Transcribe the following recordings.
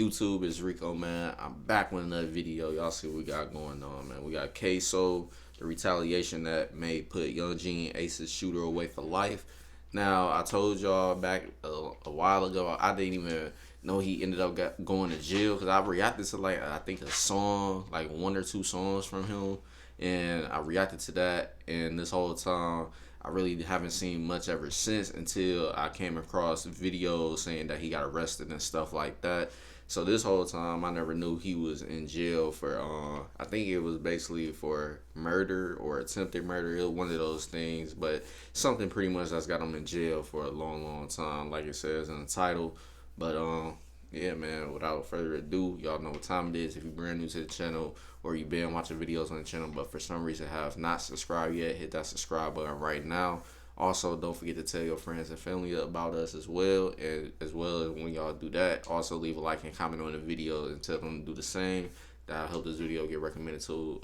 YouTube, it's Rico, man. I'm back with another video. Y'all see what we got going on, man. We got Ksoo, the retaliation that may put Yungeen Ace's shooter away for life. Now, I told y'all back a while ago, I didn't even know he ended up going to jail, because I reacted to, like, I think a song, like 1 or 2 songs from him, and I reacted to that, and this whole time I really haven't seen much ever since, until I came across videos saying that he got arrested and stuff like that. So this whole time I never knew he was in jail for I think it was basically for murder or attempted murder. It was one of those things, but something pretty much that's got him in jail for a long time, like it says in the title. But yeah, man, without further ado, y'all know what time it is. If you're brand new to the channel or you've been watching videos on the channel but for some reason have not subscribed yet, hit that subscribe button right now. Also, don't forget to tell your friends and family about us as well. And as well as when y'all do that, also leave a like and comment on the video and tell them to do the same. That'll help this video get recommended to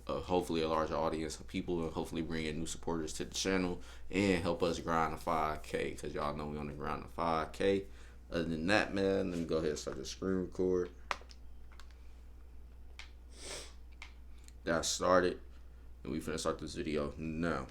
hopefully a larger audience of people, and hopefully bring in new supporters to the channel and help us grind to 5K, because y'all know we on the grind to 5K. Other than that, man, let me go ahead and start the screen record. That started, and we finna start this video now.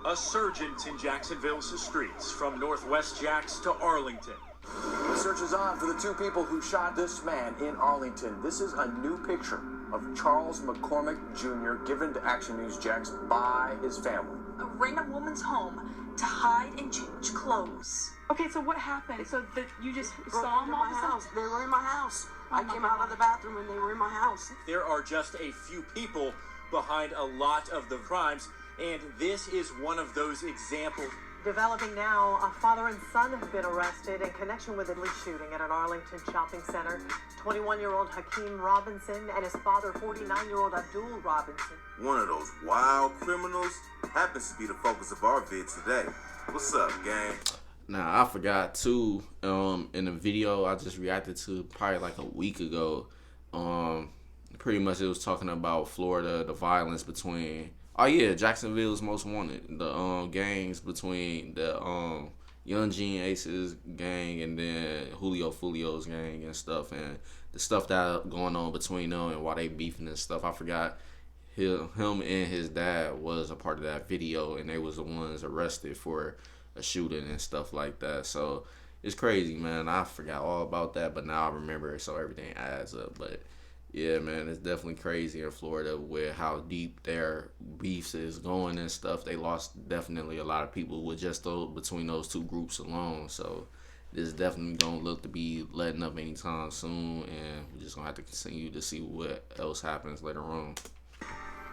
A surgeon in Jacksonville's streets, from Northwest Jacks to Arlington. The search is on for the 2 people who shot this man in Arlington. This is a new picture of Charles McCormick Jr. given to Action News Jacks by his family. Ran a woman's home to hide and change clothes. Okay, so what happened? So you just saw them all in my house. They were in my house. I came out of the bathroom and they were in my house. There are just a few people behind a lot of the crimes, and this is one of those examples. Developing now, a father and son have been arrested in connection with a police shooting at an Arlington shopping center. 21-year-old Hakeem Robinson and his father, 49-year-old Abdul Robinson. One of those wild criminals happens to be the focus of our vid today. What's up, gang? Now, I forgot too, in the video I just reacted to probably like a week ago, pretty much it was talking about Florida, the violence between, Jacksonville's Most Wanted, the gangs between the Yungeen Ace's gang and then Julio Fulio's gang and stuff, and the stuff that going on between them and why they beefing and stuff. I forgot him and his dad was a part of that video, and they was the ones arrested for a shooting and stuff like that. So it's crazy, man. I forgot all about that, but now I remember it, so everything adds up. But yeah, man, it's definitely crazy in Florida with how deep their beefs is going and stuff. They lost definitely a lot of people with just between those 2 groups alone. So this definitely don't look to be letting up anytime soon, and we're just gonna have to continue to see what else happens later on.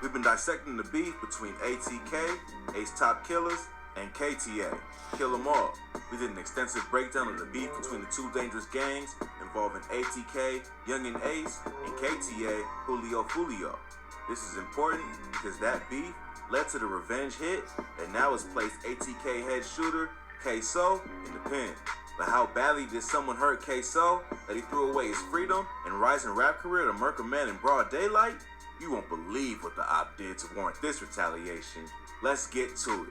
We've been dissecting the beef between ATK, Ace Top Killers, and KTA, Kill 'Em All. We did an extensive breakdown of the beef between the 2 dangerous gangs involving ATK, Yungeen Ace, and KTA, Julio Fulio. This is important because that beef led to the revenge hit that now has placed ATK head shooter Ksoo in the pen. But how badly did someone hurt Ksoo that he threw away his freedom and rising rap career to murk a man in broad daylight? You won't believe what the op did to warrant this retaliation. Let's get to it.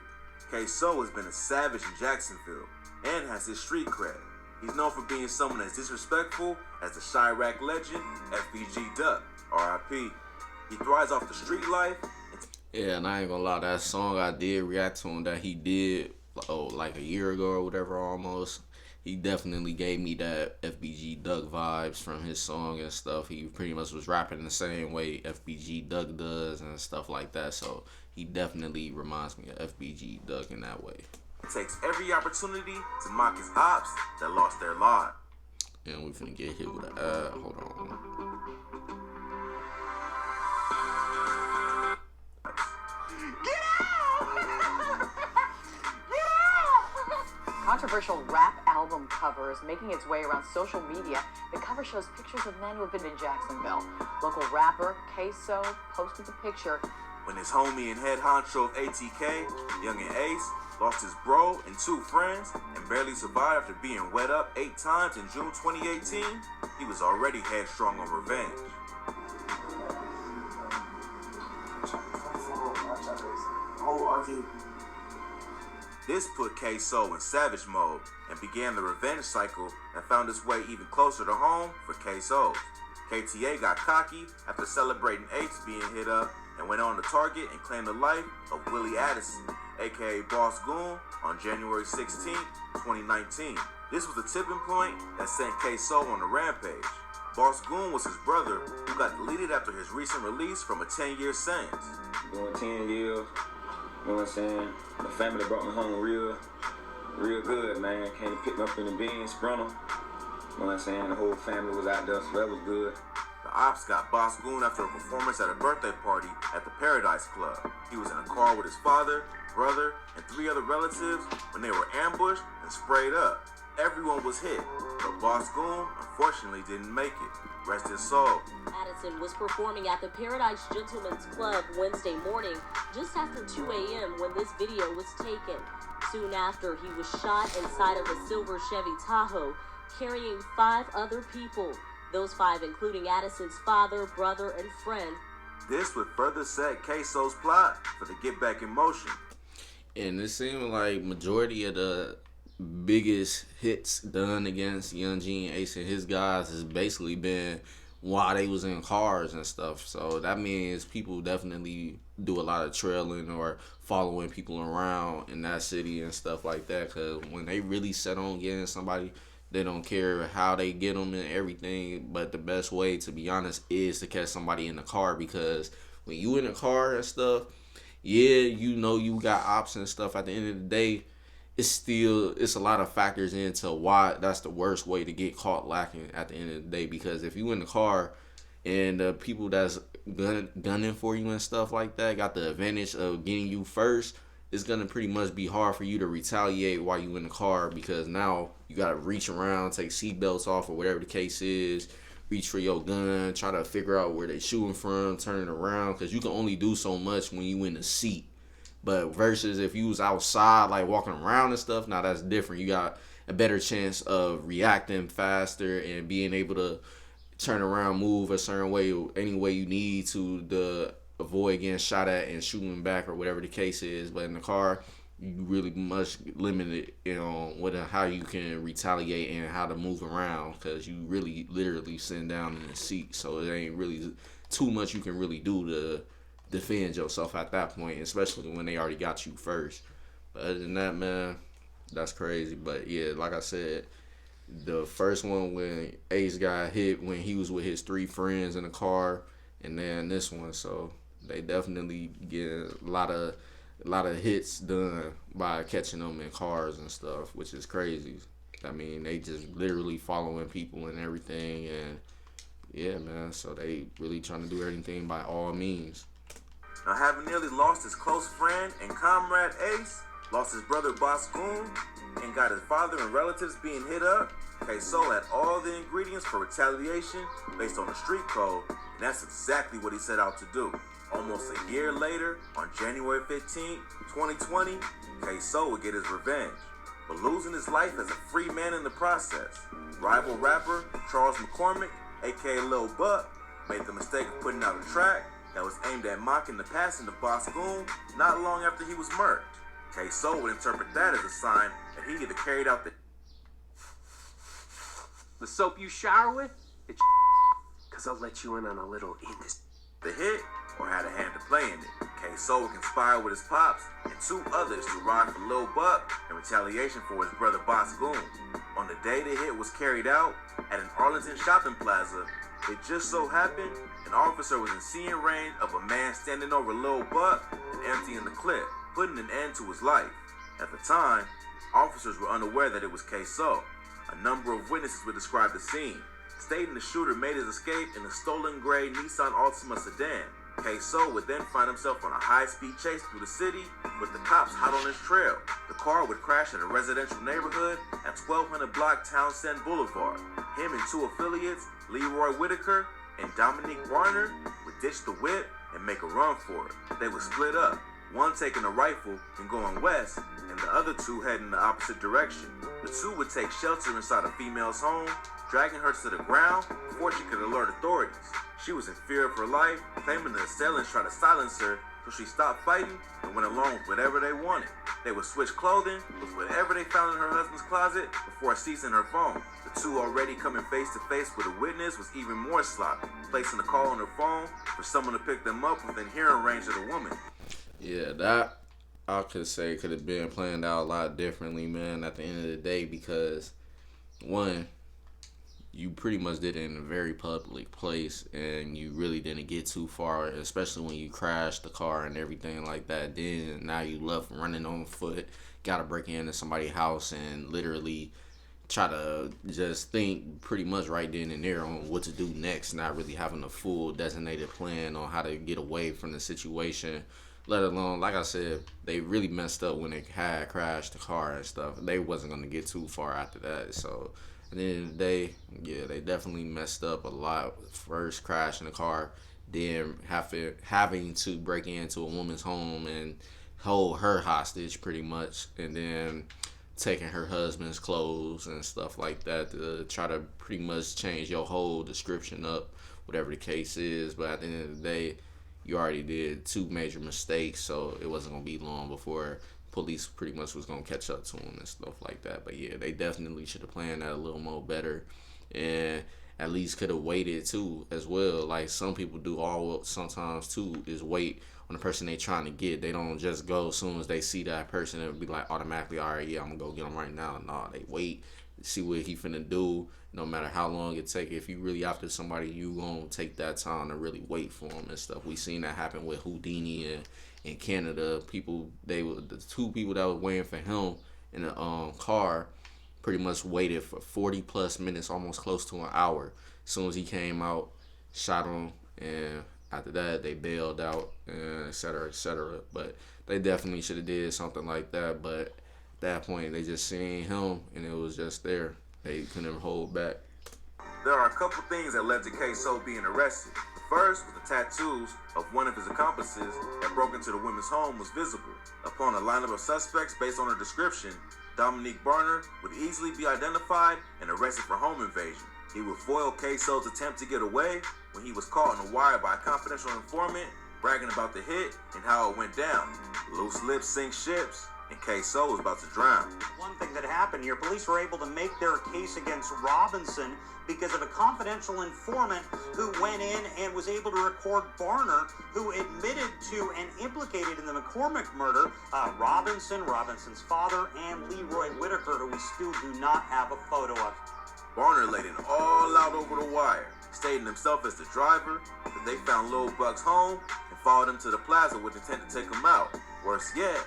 Ksoo has been a savage in Jacksonville and has his street cred. He's known for being someone as disrespectful as the Chirac legend FBG Duck, R.I.P. He thrives off the street life. Yeah, and I ain't gonna lie, that song I did react to him that he did like a year ago or whatever almost, he definitely gave me that FBG Duck vibes from his song and stuff. He pretty much was rapping the same way FBG Duck does and stuff like that. So he definitely reminds me of FBG Duck in that way. Takes every opportunity to mock his ops that lost their lives. And we finna get hit with an ad. Hold on. Controversial rap album cover is making its way around social media. The cover shows pictures of men who have been in Jacksonville. Local rapper Ksoo posted the picture. When his homie and head honcho of ATK, Yungeen Ace, lost his bro and 2 friends and barely survived after being wet up 8 times in June 2018, he was already headstrong on revenge. This put Ksoo in savage mode and began the revenge cycle that found its way even closer to home for Ksoo. KTA got cocky after celebrating Ace being hit up and went on to target and claim the life of Willie Addison, aka Boss Goon, on January 16, 2019. This was the tipping point that sent Ksoo on a rampage. Boss Goon was his brother who got deleted after his recent release from a 10-year sentence. Doing 10 years, you know what I'm saying? The family brought me home real good, man. Came to pick me up in the Benz Sprinter. You know what I'm saying? The whole family was out there, so that was good. The ops got Boss Goon after a performance at a birthday party at the Paradise Club. He was in a car with his father, brother, and 3 other relatives when they were ambushed and sprayed up. Everyone was hit, but Boss Goon unfortunately didn't make it. Rest his soul. Addison was performing at the Paradise Gentlemen's Club Wednesday morning, just after 2 a.m. when this video was taken. Soon after, he was shot inside of a silver Chevy Tahoe, carrying 5 other people. Those 5 including Addison's father, brother, and friend. This would further set Ksoo's plot for the get back in motion. And it seemed like majority of the biggest hits done against Yungeen Ace and his guys has basically been while they was in cars and stuff. So that means people definitely do a lot of trailing or following people around in that city and stuff like that. Because when they really set on getting somebody, they don't care how they get them and everything. But the best way, to be honest, is to catch somebody in the car. Because when you in the car and stuff, yeah, you know you got ops and stuff. At the end of the day, it's a lot of factors into why that's the worst way to get caught lacking at the end of the day. Because if you in the car and the people that's gunning for you and stuff like that got the advantage of getting you first, it's gonna pretty much be hard for you to retaliate while you in the car, because now you gotta reach around, take seatbelts off or whatever the case is, reach for your gun, try to figure out where they shooting from, turn it around, because you can only do so much when you in the seat. But versus if you was outside, like walking around and stuff, now that's different. You got a better chance of reacting faster and being able to turn around, move a certain way, any way you need to avoid getting shot at and shooting back or whatever the case is. But in the car, you really much limited, how you can retaliate and how to move around, because you really literally sitting down in the seat. So it ain't really too much you can really do to defend yourself at that point, especially when they already got you first. But other than that, man, that's crazy. But yeah, like I said, the first one when Ace got hit when he was with his 3 friends in the car, and then this one, so they definitely get a lot of hits done by catching them in cars and stuff, which is crazy. I mean, they just literally following people and everything, and yeah, man, so they really trying to do everything by all means. Now, having nearly lost his close friend and comrade Ace, lost his brother Boss Goon, and got his father and relatives being hit up, Ksoo had all the ingredients for retaliation based on the street code, and that's exactly what he set out to do. Almost a year later, on January 15, 2020, Ksoo would get his revenge, but losing his life as a free man in the process. Rival rapper Charles McCormick, aka Lil Buck, made the mistake of putting out a track that was aimed at mocking the passing of Boss Goon not long after he was murked. Ksoo would interpret that as a sign that he either carried out The soap you shower with? It's because I'll let you in on a little the hit, or had a hand to play in it. Ksoo would conspire with his pops and 2 others to ride for Lil Buck in retaliation for his brother Boss Goon. On the day the hit was carried out at an Arlington shopping plaza, it just so happened an officer was in seeing range of a man standing over Lil Buck and emptying the clip, putting an end to his life. At the time, officers were unaware that it was Ksoo. A number of witnesses would describe the scene, stating the shooter made his escape in a stolen gray Nissan Altima sedan. Ksoo would then find himself on a high-speed chase through the city with the cops hot on his trail. The car would crash in a residential neighborhood at 1200 block Townsend Boulevard. Him and 2 affiliates, Leroy Whitaker and Dominique Warner, would ditch the whip and make a run for it. They would split up, one taking a rifle and going west, and the other 2 heading the opposite direction. The 2 would take shelter inside a female's home, dragging her to the ground before she could alert authorities. She was in fear of her life, claiming the assailants tried to silence her so she stopped fighting and went along with whatever they wanted. They would switch clothing with whatever they found in her husband's closet before seizing her phone. The two already coming face to face with a witness was even more sloppy, placing a call on her phone for someone to pick them up within hearing range of the woman. Yeah, that I could say could have been planned out a lot differently, man, at the end of the day, because one, you pretty much did it in a very public place and you really didn't get too far, especially when you crashed the car and everything like that. Then now you left running on foot, gotta break into somebody's house and literally try to just think pretty much right then and there on what to do next, not really having a full designated plan on how to get away from the situation. Let alone, like I said, they really messed up when they had crashed the car and stuff. They wasn't going to get too far after that. So, at the end of the day, yeah, they definitely messed up a lot. First crashing the car, then having to break into a woman's home and hold her hostage pretty much, and then taking her husband's clothes and stuff like that to try to pretty much change your whole description up, whatever the case is. But at the end of the day, you already did two major mistakes, so it wasn't going to be long before police pretty much was going to catch up to him and stuff like that. But yeah, they definitely should have planned that a little more better, and at least could have waited too as well. Like some people do sometimes too, is wait on the person they trying to get. They don't just go as soon as they see that person and be like automatically, all right, yeah, I'm going to go get him right now. No, they wait, see what he finna do. No matter how long it take, if you really after somebody, you gonna take that time to really wait for them and stuff. We seen that happen with Houdini and in Canada. People, the two people that was waiting for him in the car, pretty much waited for 40 plus minutes, almost close to an hour. As soon as he came out, shot him, and after that they bailed out, and et cetera, et cetera. But they definitely should have did something like that. But at that point, they just seen him, and it was just there. They couldn't hold back. There are a couple things that led to Ksoo being arrested. The first was the tattoos of one of his accomplices that broke into the woman's home was visible. Upon a lineup of suspects based on her description, Dominique Barner would easily be identified and arrested for home invasion. He would foil Ksoo's attempt to get away when he was caught on a wire by a confidential informant bragging about the hit and how it went down. Loose lips sink ships, and Ksoo was about to drown. One thing that happened here, police were able to make their case against Robinson because of a confidential informant who went in and was able to record Barner, who admitted to and implicated in the McCormick murder Robinson's father, and Leroy Whitaker, who we still do not have a photo of. Barner laid it all out over the wire, stating himself as the driver, that they found Lil Buck's home and followed him to the plaza with intent to take him out. Worse yet,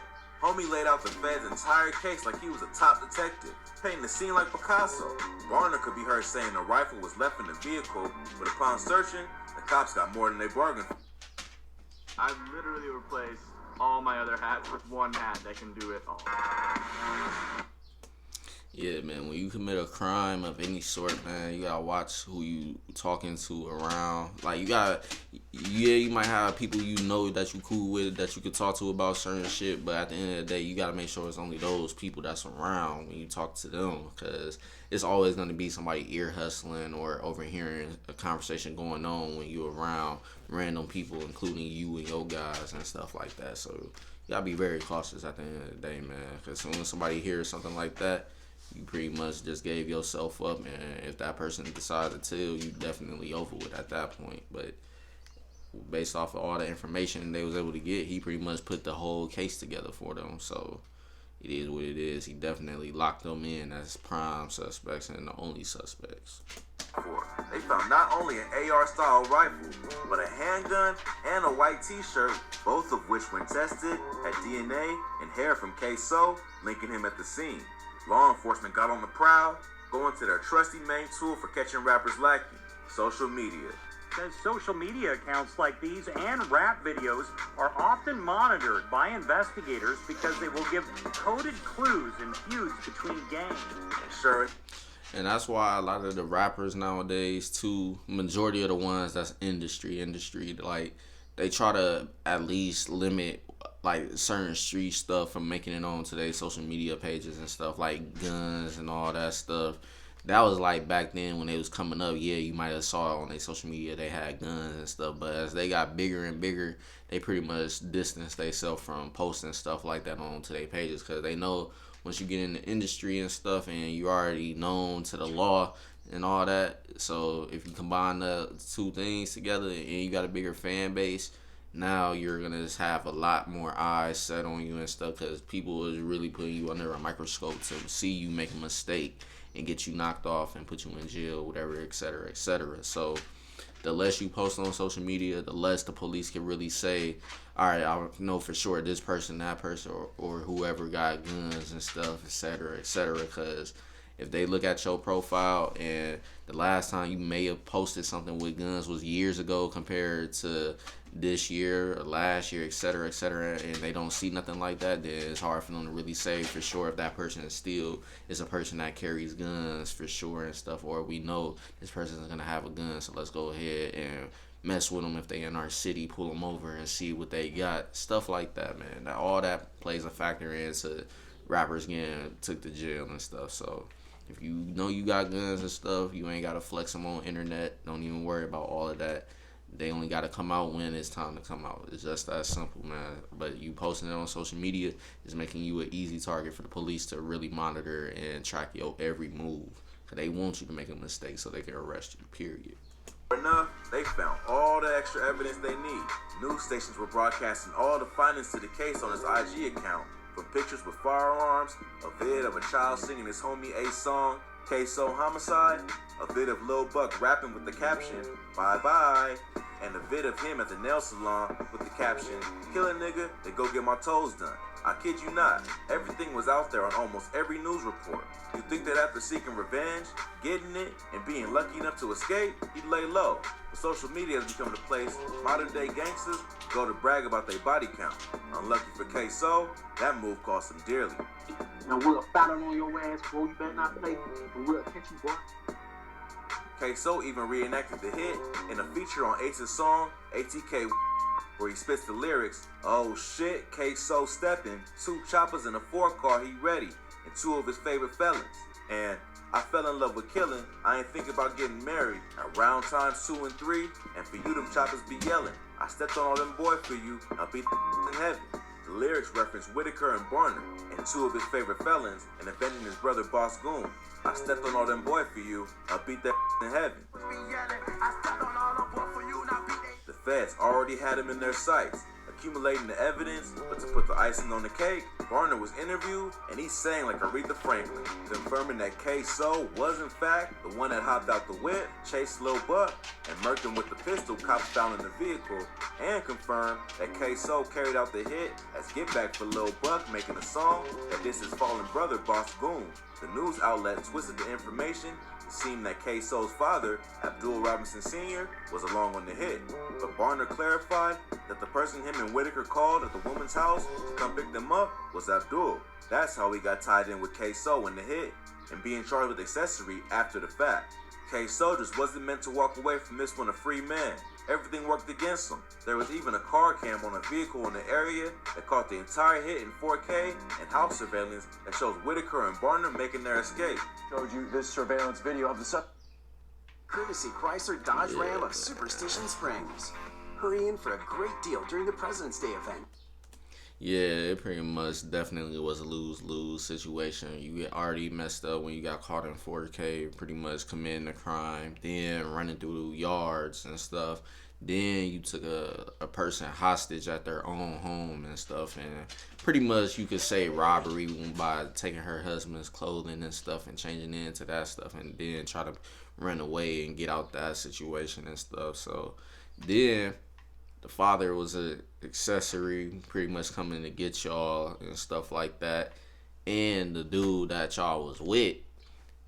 homie laid out the Fed's entire case like he was a top detective, painting the scene like Picasso. Barner could be heard saying the rifle was left in the vehicle, but upon searching, the cops got more than they bargained for. I've literally replaced all my other hats with one hat that can do it all. Yeah, man, when you commit a crime of any sort, man, you gotta watch who you talking to around. Like, you might have people you know that you cool with, that you could talk to about certain shit, but at the end of the day, you gotta make sure it's only those people that's around when you talk to them, because it's always gonna be somebody ear hustling or overhearing a conversation going on when you're around random people, including you and your guys and stuff like that. So, you gotta be very cautious at the end of the day, man, because when somebody hears something like that, you pretty much just gave yourself up, and if that person decides to tell, you definitely over with at that point. But based off of all the information they was able to get, he pretty much put the whole case together for them. So it is what it is. He definitely locked them in as prime suspects and the only suspects. They found not only an AR-style rifle, but a handgun and a white t-shirt, both of which, when tested, had DNA and hair from Ksoo, linking him at the scene. Law enforcement got on the prowl, going to their trusty main tool for catching rappers lacking: social media. Says social media accounts like these and rap videos are often monitored by investigators because they will give coded clues in feuds between gangs. Sure. And that's why a lot of the rappers nowadays, too, majority of the ones that's industry, like, they try to at least limit like certain street stuff from making it on to their social media pages and stuff, like guns and all that stuff. that was like back then when they was coming up. Yeah, you might have saw on their social media they had guns and stuff, but as they got bigger and bigger, they pretty much distanced themselves from posting stuff like that onto their pages, because they know once you get in the industry and stuff and you already known to the law and all that. So if you combine the two things together and you got a bigger fan base, now you're gonna just have a lot more eyes set on you and stuff, because people is really putting you under a microscope to see you make a mistake and get you knocked off and put you in jail, whatever, etc., etc. So the less you post on social media, the less the police can really say, all right, I know for sure this person, that person, or whoever got guns and stuff, etc., etc. Because if they look at your profile and the last time you may have posted something with guns was years ago compared to this year or last year, etc., etc., and they don't see nothing like that, then it's hard for them to really say for sure if that person still is a person that carries guns for sure and stuff, or we know this person is going to have a gun, so let's go ahead and mess with them if they in our city, pull them over and see what they got, stuff like that, man. Now, all that plays a factor into rappers getting took to jail and stuff. So if you know you got guns and stuff, you ain't got to flex them on internet. Don't even worry about all of that. They only got to come out when it's time to come out. It's just that simple, man. But you posting it on social media is making you an easy target for the police to really monitor and track your every move. Because they want you to make a mistake so they can arrest you, period. Enough, they found all the extra evidence they need. News stations were broadcasting all the findings to the case on his IG account, from pictures with firearms, a vid of a child singing his homie Ace song, Ksoo homicide, a vid of Lil Buck rapping with the caption, bye bye, and a vid of him at the nail salon with the caption, kill a nigga, then go get my toes done. I kid you not, everything was out there on almost every news report. You think that after seeking revenge, getting it, and being lucky enough to escape, he'd lay low. But social media has become the place modern day gangsters go to brag about their body count. Unlucky for Ksoo, that move cost him dearly. Now we'll battle on your ass, bro. You better not play, and we'll catch you, boy. Ksoo even reenacted the hit in a feature on Ace's song, ATK, where he spits the lyrics, oh shit, Ksoo stepping, 2 choppers in a 4-car, he ready, and 2 of his favorite felons. And I fell in love with killing, I ain't thinking about getting married. At round times 2 and 3, and for you them choppers be yelling, I stepped on all them boys for you, I'll be in heaven. The lyrics reference Whitaker and Barner, and 2 of his favorite felons, and avenging his brother Boss Goon. I stepped on all them boys for you, I'll beat that in heaven. The feds already had him in their sights, accumulating the evidence, but to put the icing on the cake, Barner was interviewed, and he sang like Aretha Franklin, confirming that Ksoo was in fact the one that hopped out the whip, chased Lil Buck, and murked him with the pistol cops found in the vehicle, and confirmed that Ksoo carried out the hit as get back for Lil Buck, making a song that dissed his fallen brother Boss Goon. The news outlet twisted the information. It seemed that Ksoo's father, Abdul Robinson Sr., was along on the hit, but Barner clarified that the person him and Whitaker called at the woman's house to come pick them up was Abdul. That's how he got tied in with Ksoo in the hit, and being charged with accessory after the fact. Ksoo just wasn't meant to walk away from this one a free man. Everything worked against him. There was even a car cam on a vehicle in the area that caught the entire hit in 4K, and house surveillance that shows Whitaker and Barner making their escape. Showed you this surveillance video of the Courtesy Chrysler Dodge Ram of Superstition Springs. Hurry in for a great deal during the President's Day event. Yeah, it pretty much definitely was a lose-lose situation. You get already messed up when you got caught in 4K, pretty much committing a crime, then running through yards and stuff. Then you took a person hostage at their own home and stuff, and pretty much you could say robbery by taking her husband's clothing and stuff and changing it into that stuff, and then try to run away and get out that situation and stuff. So then the father was an accessory, pretty much coming to get y'all and stuff like that. And the dude that y'all was with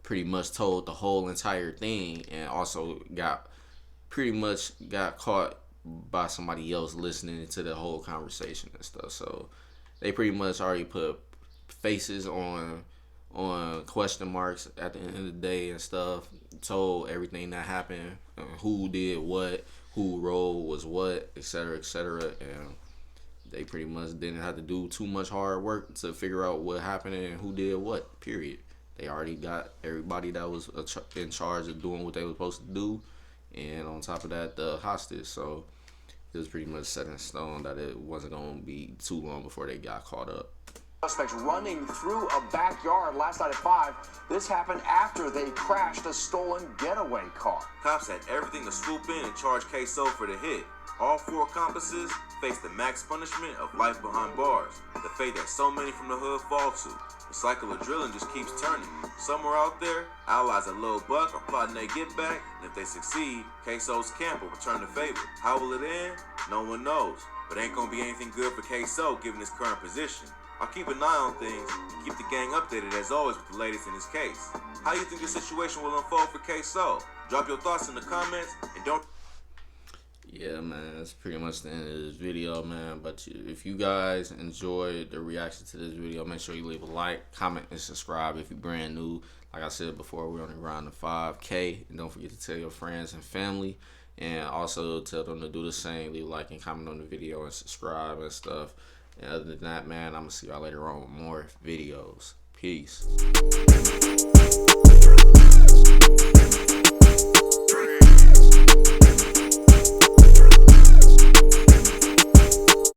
pretty much told the whole entire thing, and also got caught by somebody else listening to the whole conversation and stuff. So they pretty much already put faces on question marks at the end of the day and stuff, told everything that happened, who did what, who role was what, etc., etc., and they pretty much didn't have to do too much hard work to figure out what happened and who did what, period. They already got everybody that was in charge of doing what they were supposed to do, and on top of that, the hostage. So it was pretty much set in stone that it wasn't going to be too long before they got caught up. Suspects running through a backyard last night at 5. This happened after they crashed a stolen getaway car. Cops had everything to swoop in and charge Ksoo for the hit. All 4 accomplices face the max punishment of life behind bars, the fate that so many from the hood fall to. The cycle of drilling just keeps turning. Somewhere out there, allies at Lil Buck are plotting their get back, and if they succeed, Ksoo's camp will return the favor. How will it end? No one knows. But ain't gonna be anything good for Ksoo given his current position. I'll keep an eye on things and keep the gang updated as always with the latest in his case. How you think this situation will unfold for Ksoo? Drop your thoughts in the comments and don't... Yeah, man, that's pretty much the end of this video, man. But if you guys enjoyed the reaction to this video, make sure you leave a like, comment, and subscribe if you're brand new. Like I said before, we're on the grind to 5K. And don't forget to tell your friends and family. And also tell them to do the same. Leave a like and comment on the video and subscribe and stuff. And other than that, man, I'm going to see y'all later on with more videos. Peace.